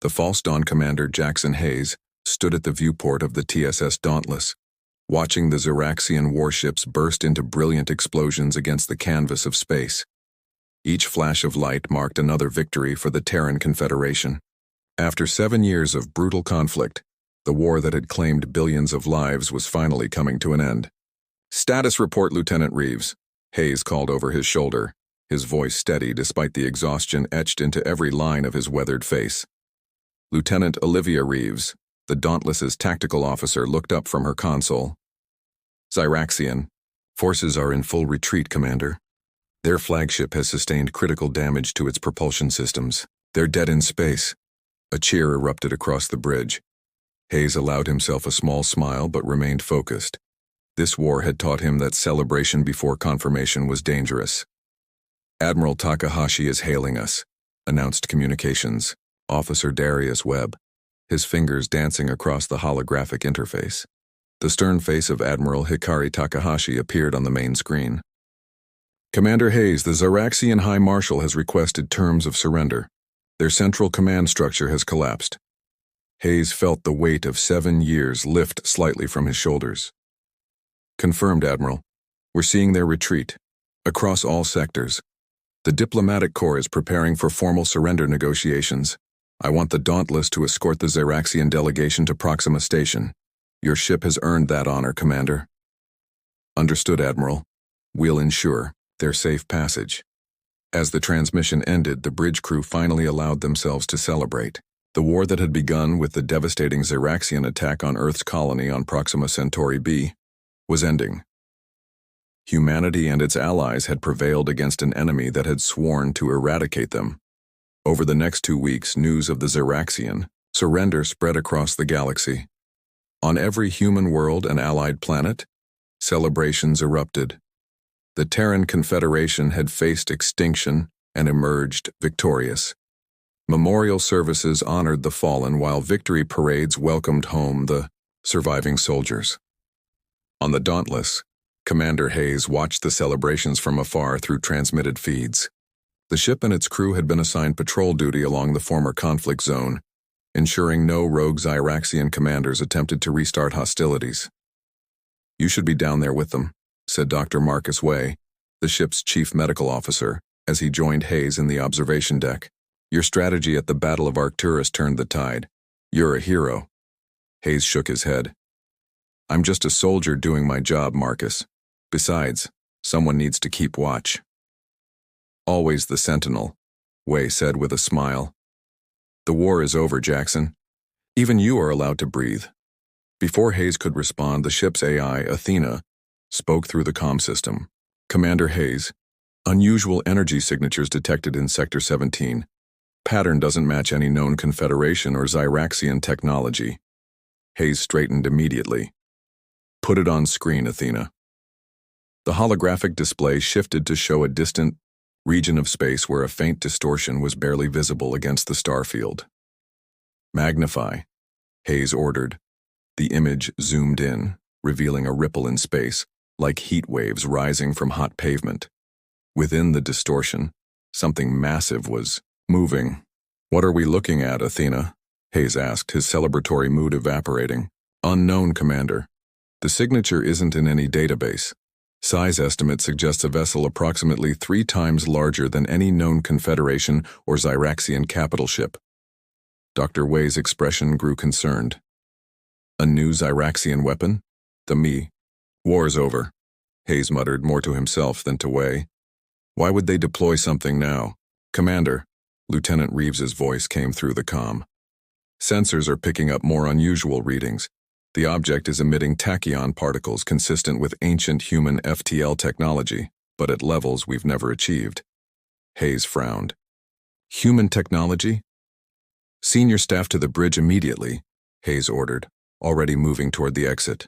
The False Dawn commander Jackson Hayes stood at the viewport of the TSS Dauntless, watching the Xeraxian warships burst into brilliant explosions against the canvas of space. Each flash of light marked another victory for the Terran Confederation. After 7 years of brutal conflict, the war that had claimed billions of lives was finally coming to an end. "Status report, Lieutenant Reeves," Hayes called over his shoulder, his voice steady despite the exhaustion etched into every line of his weathered face. Lieutenant Olivia Reeves, the Dauntless's tactical officer, looked up from her console. "Xeraxian, forces are in full retreat, Commander. Their flagship has sustained critical damage to its propulsion systems. They're dead in space." A cheer erupted across the bridge. Hayes allowed himself a small smile but remained focused. This war had taught him that celebration before confirmation was dangerous. "Admiral Takahashi is hailing us," announced Communications Officer Darius Webb, his fingers dancing across the holographic interface. The stern face of Admiral Hikari Takahashi appeared on the main screen. "Commander Hayes, the Xeraxian High Marshal has requested terms of surrender. Their central command structure has collapsed." Hayes felt the weight of 7 years lift slightly from his shoulders. "Confirmed, Admiral. We're seeing their retreat, across all sectors. The diplomatic corps is preparing for formal surrender negotiations. I want the Dauntless to escort the Xeraxian delegation to Proxima Station. Your ship has earned that honor, Commander." "Understood, Admiral. We'll ensure their safe passage." As the transmission ended, the bridge crew finally allowed themselves to celebrate. The war that had begun with the devastating Xeraxian attack on Earth's colony on Proxima Centauri B was ending. Humanity and its allies had prevailed against an enemy that had sworn to eradicate them. Over the next 2 weeks, news of the Xeraxian surrender spread across the galaxy. On every human world and allied planet, celebrations erupted. The Terran Confederation had faced extinction and emerged victorious. Memorial services honored the fallen while victory parades welcomed home the surviving soldiers. On the Dauntless, Commander Hayes watched the celebrations from afar through transmitted feeds. The ship and its crew had been assigned patrol duty along the former conflict zone, ensuring no rogue Xeraxian commanders attempted to restart hostilities. "You should be down there with them," said Dr. Marcus Way, the ship's chief medical officer, as he joined Hayes in the observation deck. "Your strategy at the Battle of Arcturus turned the tide. You're a hero." Hayes shook his head. "I'm just a soldier doing my job, Marcus. Besides, someone needs to keep watch." "Always the sentinel," Way said with a smile. "The war is over, Jackson. Even you are allowed to breathe." Before Hayes could respond, the ship's AI, Athena, spoke through the comm system. "Commander Hayes, unusual energy signatures detected in Sector 17. Pattern doesn't match any known Confederation or Xeraxian technology." Hayes straightened immediately. "Put it on screen, Athena." The holographic display shifted to show a distant region of space where a faint distortion was barely visible against the starfield. "Magnify," Hayes ordered. The image zoomed in, revealing a ripple in space, like heat waves rising from hot pavement. Within the distortion, something massive was moving. "What are we looking at, Athena?" Hayes asked, his celebratory mood evaporating. "Unknown, Commander. The signature isn't in any database. Size estimate suggests a vessel approximately 3 times larger than any known Confederation or Xeraxian capital ship." Dr. Way's expression grew concerned. "A new Xeraxian weapon? The me. War's over," Hayes muttered, more to himself than to Way. "Why would they deploy something now?" "Commander," Lieutenant Reeves's voice came through the comm. "Sensors are picking up more unusual readings. The object is emitting tachyon particles consistent with ancient human FTL technology, but at levels we've never achieved." Hayes frowned. "Human technology?" "Senior staff to the bridge immediately," Hayes ordered, already moving toward the exit.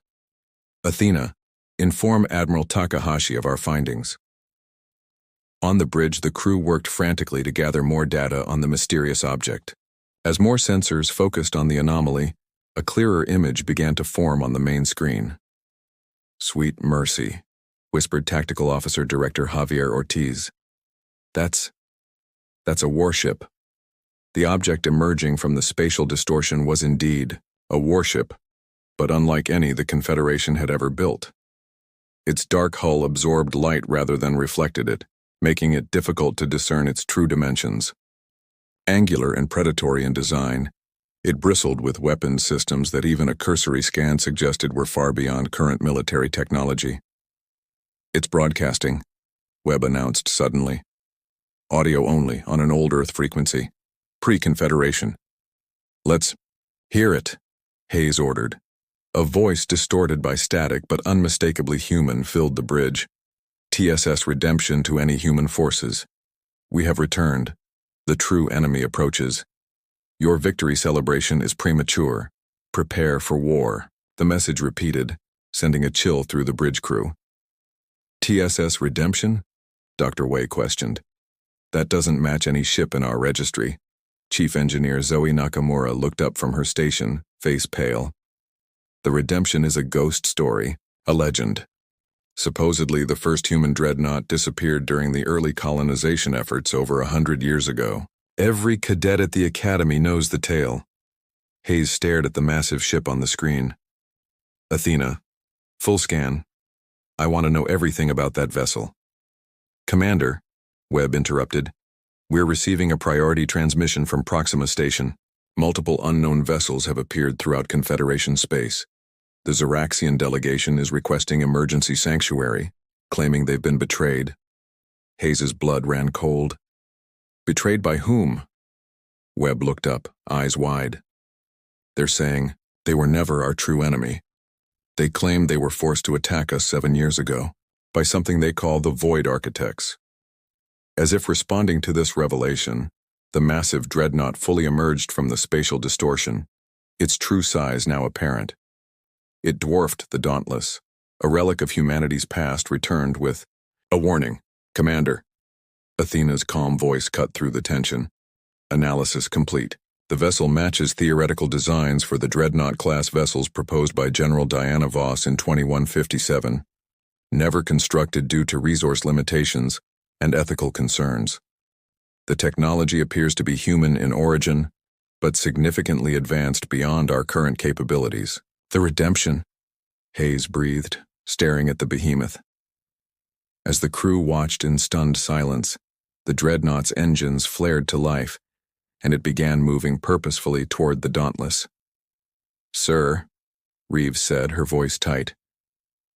"Athena, inform Admiral Takahashi of our findings." On the bridge, the crew worked frantically to gather more data on the mysterious object. As more sensors focused on the anomaly, a clearer image began to form on the main screen. "Sweet mercy," whispered Tactical Officer Director Javier Ortiz. That's a warship." The object emerging from the spatial distortion was indeed a warship, but unlike any the Confederation had ever built. Its dark hull absorbed light rather than reflected it, making it difficult to discern its true dimensions. Angular and predatory in design, it bristled with weapons systems that even a cursory scan suggested were far beyond current military technology. "It's broadcasting," Webb announced suddenly. "Audio only, on an old Earth frequency. Pre-Confederation." "Let's hear it," Hayes ordered. A voice distorted by static but unmistakably human filled the bridge. "TSS redemption to any human forces. We have returned. The true enemy approaches. Your victory celebration is premature. Prepare for war," the message repeated, sending a chill through the bridge crew. "TSS redemption?" Dr. Way questioned. "That doesn't match any ship in our registry." Chief Engineer Zoe Nakamura looked up from her station, face pale. "The redemption is a ghost story, a legend. Supposedly, the first human dreadnought disappeared during the early colonization efforts over 100 years ago. Every cadet at the academy knows the tale." Hayes stared at the massive ship on the screen. "Athena, full scan. I want to know everything about that vessel." "Commander," Webb interrupted, "we're receiving a priority transmission from Proxima Station. Multiple unknown vessels have appeared throughout Confederation space. The Zeraxian delegation is requesting emergency sanctuary, claiming they've been betrayed." Hayes's blood ran cold. "Betrayed by whom?" Webb looked up, eyes wide. "They're saying they were never our true enemy. They claim they were forced to attack us 7 years ago by something they call the Void Architects." As if responding to this revelation, the massive dreadnought fully emerged from the spatial distortion, its true size now apparent. It dwarfed the Dauntless. A relic of humanity's past returned with, "A warning, Commander." Athena's calm voice cut through the tension. "Analysis complete. The vessel matches theoretical designs for the Dreadnought-class vessels proposed by General Diana Voss in 2157, never constructed due to resource limitations and ethical concerns. The technology appears to be human in origin, but significantly advanced beyond our current capabilities." "The redemption," Hayes breathed, staring at the behemoth. As the crew watched in stunned silence, the Dreadnought's engines flared to life, and it began moving purposefully toward the Dauntless. "Sir," Reeves said, her voice tight,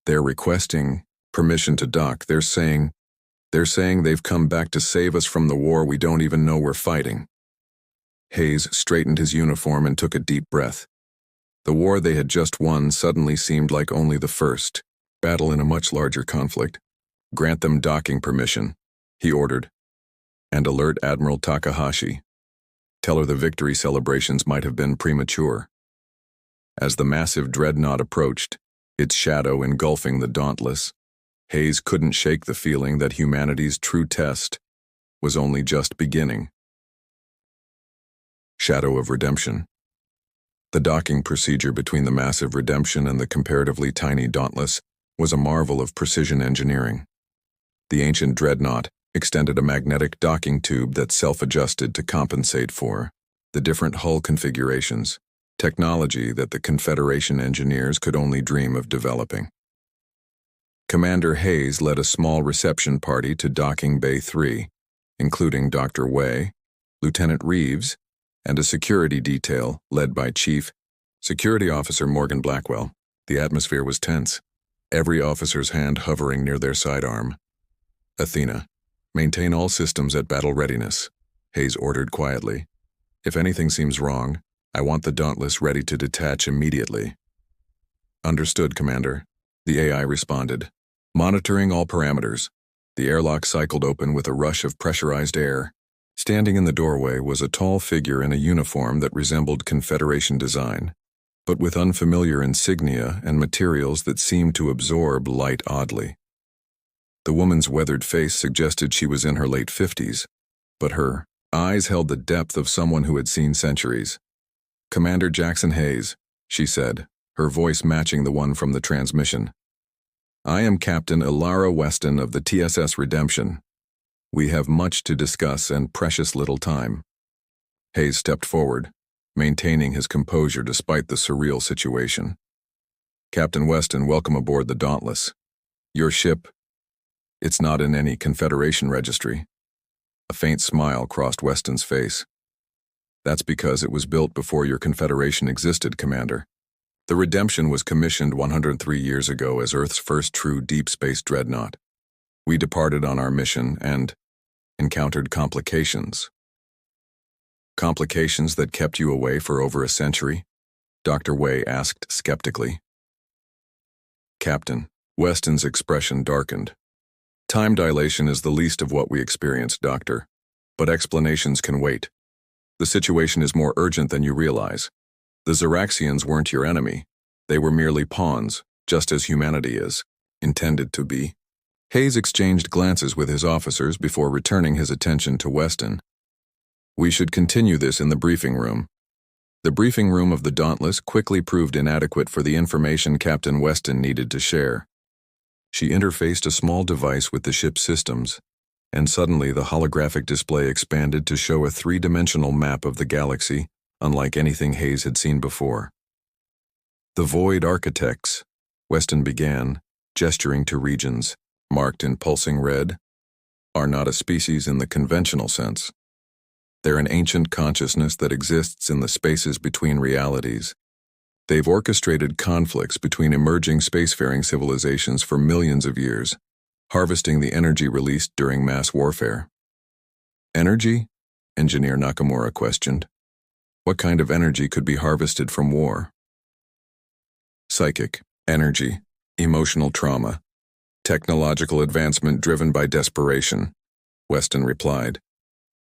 "they're requesting permission to dock. They're saying they've come back to save us from the war we don't even know we're fighting." Hayes straightened his uniform and took a deep breath. The war they had just won suddenly seemed like only the first battle in a much larger conflict. "Grant them docking permission," he ordered. "And alert Admiral Takahashi. Tell her the victory celebrations might have been premature." As the massive dreadnought approached, its shadow engulfing the Dauntless, Hayes couldn't shake the feeling that humanity's true test was only just beginning. Shadow of redemption. The docking procedure between the massive Redemption and the comparatively tiny Dauntless was a marvel of precision engineering. The ancient Dreadnought extended a magnetic docking tube that self-adjusted to compensate for the different hull configurations, technology that the Confederation engineers could only dream of developing. Commander Hayes led a small reception party to Docking Bay 3, including Dr. Way, Lieutenant Reeves, and a security detail led by Chief Security Officer Morgan Blackwell. The atmosphere was tense, every officer's hand hovering near their sidearm. "Athena, maintain all systems at battle readiness," Hayes ordered quietly. "If anything seems wrong, I want the Dauntless ready to detach immediately." "Understood, Commander," the AI responded. Monitoring all parameters. The airlock cycled open with a rush of pressurized air. Standing in the doorway was a tall figure in a uniform that resembled Confederation design, but with unfamiliar insignia and materials that seemed to absorb light oddly. The woman's weathered face suggested she was in her late 50s, but her eyes held the depth of someone who had seen centuries. "Commander Jackson Hayes," she said, her voice matching the one from the transmission. "I am Captain Ilara Weston of the TSS Redemption. We have much to discuss and precious little time." Hayes stepped forward, maintaining his composure despite the surreal situation. Captain Weston, welcome aboard the Dauntless. Your ship, it's not in any Confederation registry. A faint smile crossed Weston's face. That's because it was built before your Confederation existed, Commander. The Redemption was commissioned 103 years ago as Earth's first true deep space dreadnought. We departed on our mission and encountered complications. Complications that kept you away for over a century? Dr. Wei asked skeptically. Captain, Weston's expression darkened. Time dilation is the least of what we experienced, Doctor, but explanations can wait. The situation is more urgent than you realize. The Zeraxians weren't your enemy. They were merely pawns, just as humanity is, intended to be. Hayes exchanged glances with his officers before returning his attention to Weston. We should continue this in the briefing room. The briefing room of the Dauntless quickly proved inadequate for the information Captain Weston needed to share. She interfaced a small device with the ship's systems, and suddenly the holographic display expanded to show a three-dimensional map of the galaxy, unlike anything Hayes had seen before. The Void Architects, Weston began, gesturing to regions, marked in pulsing red, are not a species in the conventional sense. They're an ancient consciousness that exists in the spaces between realities. They've orchestrated conflicts between emerging spacefaring civilizations for millions of years, harvesting the energy released during mass warfare. Energy? Engineer Nakamura questioned. What kind of energy could be harvested from war? Psychic, energy, emotional trauma, technological advancement driven by desperation, Weston replied.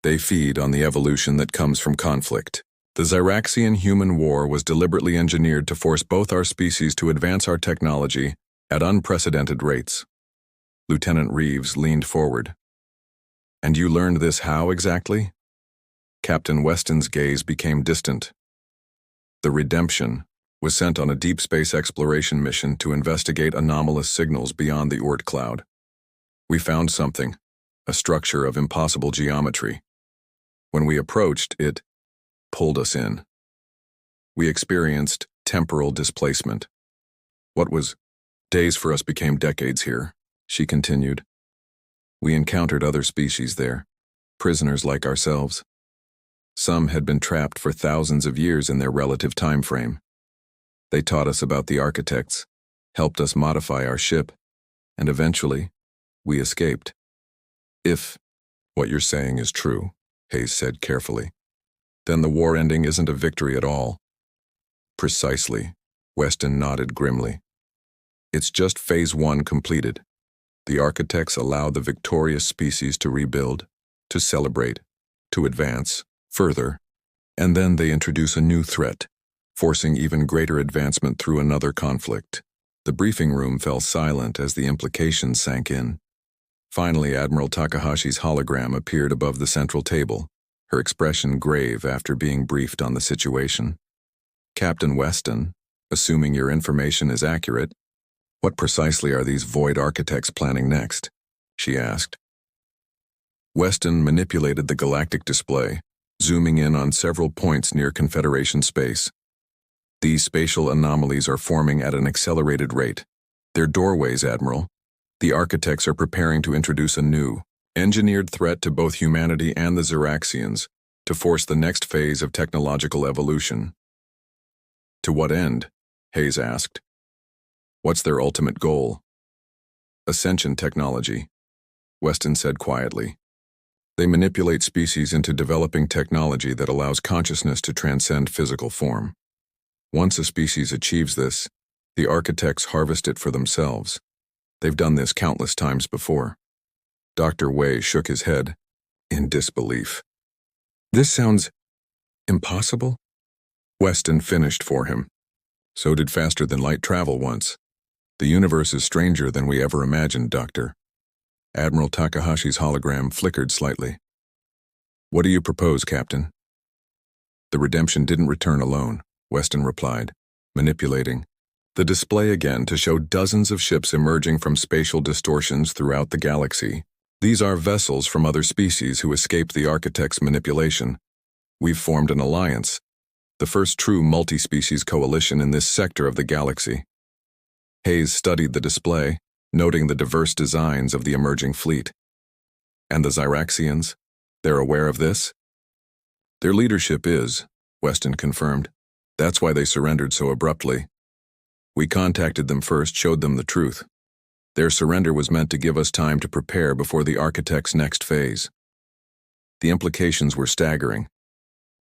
They feed on the evolution that comes from conflict. The Zeraxian-human war was deliberately engineered to force both our species to advance our technology at unprecedented rates. Lieutenant Reeves leaned forward. And you learned this how exactly? Captain Weston's gaze became distant. The Redemption was sent on a deep space exploration mission to investigate anomalous signals beyond the Oort cloud. We found something, a structure of impossible geometry. When we approached, it pulled us in. We experienced temporal displacement. What was days for us became decades here, she continued. We encountered other species there, prisoners like ourselves. Some had been trapped for thousands of years in their relative time frame. They taught us about the architects, helped us modify our ship, and eventually, we escaped. If what you're saying is true, Hayes said carefully, then the war ending isn't a victory at all. Precisely, Weston nodded grimly. It's just Phase 1 completed. The architects allow the victorious species to rebuild, to celebrate, to advance further, and then they introduce a new threat, forcing even greater advancement through another conflict. The briefing room fell silent as the implications sank in. Finally, Admiral Takahashi's hologram appeared above the central table, her expression grave after being briefed on the situation. Captain Weston, assuming your information is accurate, what precisely are these Void Architects planning next? She asked. Weston manipulated the galactic display, zooming in on several points near Confederation space. These spatial anomalies are forming at an accelerated rate. They're doorways, Admiral. The architects are preparing to introduce a new, engineered threat to both humanity and the Zeraxians, to force the next phase of technological evolution. To what end? Hayes asked. What's their ultimate goal? Ascension technology, Weston said quietly. They manipulate species into developing technology that allows consciousness to transcend physical form. Once a species achieves this, the architects harvest it for themselves. They've done this countless times before. Dr. Wei shook his head, in disbelief. This sounds impossible? Weston finished for him. So did faster-than-light travel once. The universe is stranger than we ever imagined, Doctor. Admiral Takahashi's hologram flickered slightly. What do you propose, Captain? The Redemption didn't return alone, Weston replied, manipulating the display again to show dozens of ships emerging from spatial distortions throughout the galaxy. These are vessels from other species who escaped the architect's manipulation. We've formed an alliance, the first true multi-species coalition in this sector of the galaxy. Hayes studied the display, noting the diverse designs of the emerging fleet. And the Zyraxians? They're aware of this? Their leadership is, Weston confirmed. That's why they surrendered so abruptly. We contacted them first, showed them the truth. Their surrender was meant to give us time to prepare before the Architect's next phase. The implications were staggering.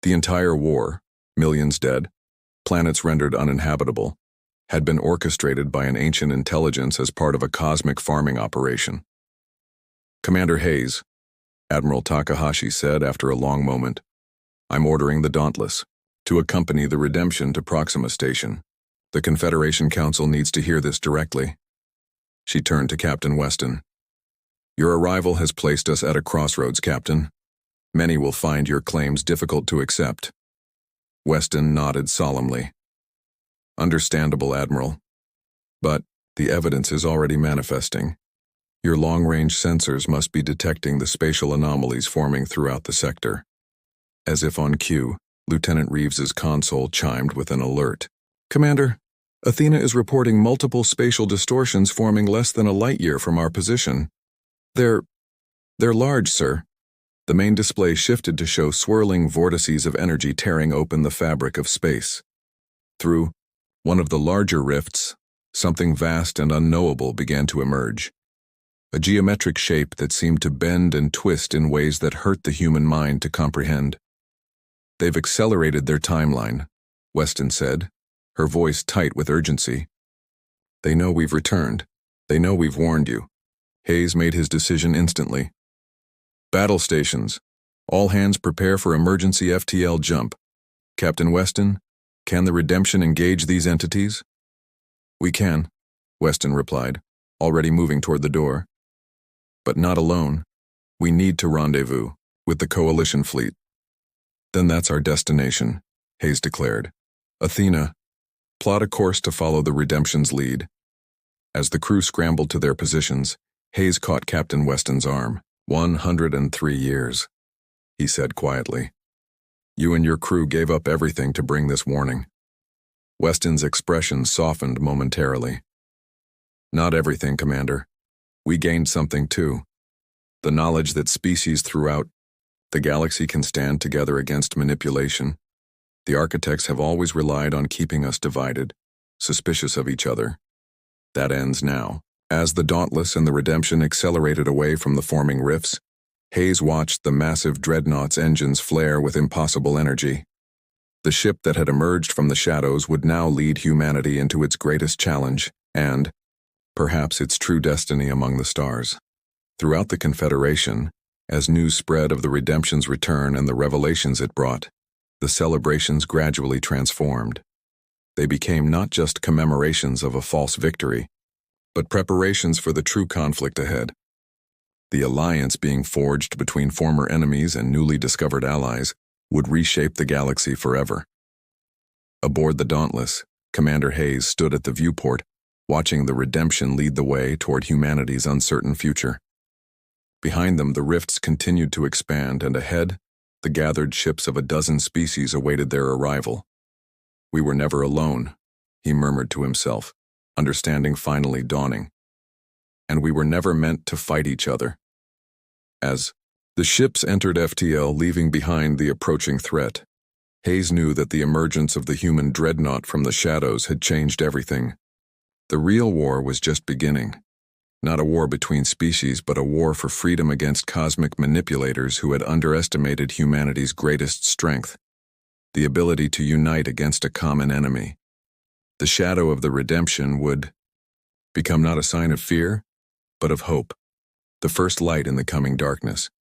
The entire war, millions dead, planets rendered uninhabitable, had been orchestrated by an ancient intelligence as part of a cosmic farming operation. Commander Hayes, Admiral Takahashi said after a long moment, I'm ordering the Dauntless to accompany the Redemption to Proxima Station. The Confederation Council needs to hear this directly. She turned to Captain Weston. Your arrival has placed us at a crossroads, Captain. Many will find your claims difficult to accept. Weston nodded solemnly. Understandable, Admiral. But the evidence is already manifesting. Your long-range sensors must be detecting the spatial anomalies forming throughout the sector. As if on cue, Lieutenant Reeves's console chimed with an alert. Commander, Athena is reporting multiple spatial distortions forming less than a light-year from our position. They're large, sir. The main display shifted to show swirling vortices of energy tearing open the fabric of space. Through one of the larger rifts, something vast and unknowable began to emerge. A geometric shape that seemed to bend and twist in ways that hurt the human mind to comprehend. They've accelerated their timeline, Weston said, her voice tight with urgency. They know we've returned. They know we've warned you. Hayes made his decision instantly. Battle stations. All hands prepare for emergency FTL jump. Captain Weston, can the Redemption engage these entities? We can, Weston replied, already moving toward the door. But not alone. We need to rendezvous with the Coalition fleet. Then that's our destination, Hayes declared. Athena, plot a course to follow the Redemption's lead. As the crew scrambled to their positions, Hayes caught Captain Weston's arm. 103 years, he said quietly. You and your crew gave up everything to bring this warning. Weston's expression softened momentarily. Not everything, Commander. We gained something too. The knowledge that species throughout the galaxy can stand together against manipulation. The architects have always relied on keeping us divided, suspicious of each other. That ends now. As the Dauntless and the Redemption accelerated away from the forming rifts, Hayes watched the massive Dreadnought's engines flare with impossible energy. The ship that had emerged from the shadows would now lead humanity into its greatest challenge and, perhaps, its true destiny among the stars. Throughout the Confederation, as news spread of the Redemption's return and the revelations it brought, the celebrations gradually transformed. They became not just commemorations of a false victory, but preparations for the true conflict ahead. The alliance being forged between former enemies and newly discovered allies would reshape the galaxy forever. Aboard the Dauntless, Commander Hayes stood at the viewport, watching the Redemption lead the way toward humanity's uncertain future. Behind them, the rifts continued to expand, and ahead, the gathered ships of a dozen species awaited their arrival. We were never alone, he murmured to himself, understanding finally dawning. And we were never meant to fight each other. As the ships entered FTL, leaving behind the approaching threat, Hayes knew that the emergence of the human Dreadnought from the shadows had changed everything. The real war was just beginning. Not a war between species, but a war for freedom against cosmic manipulators who had underestimated humanity's greatest strength, the ability to unite against a common enemy. The shadow of the Redemption would become not a sign of fear, but of hope, the first light in the coming darkness.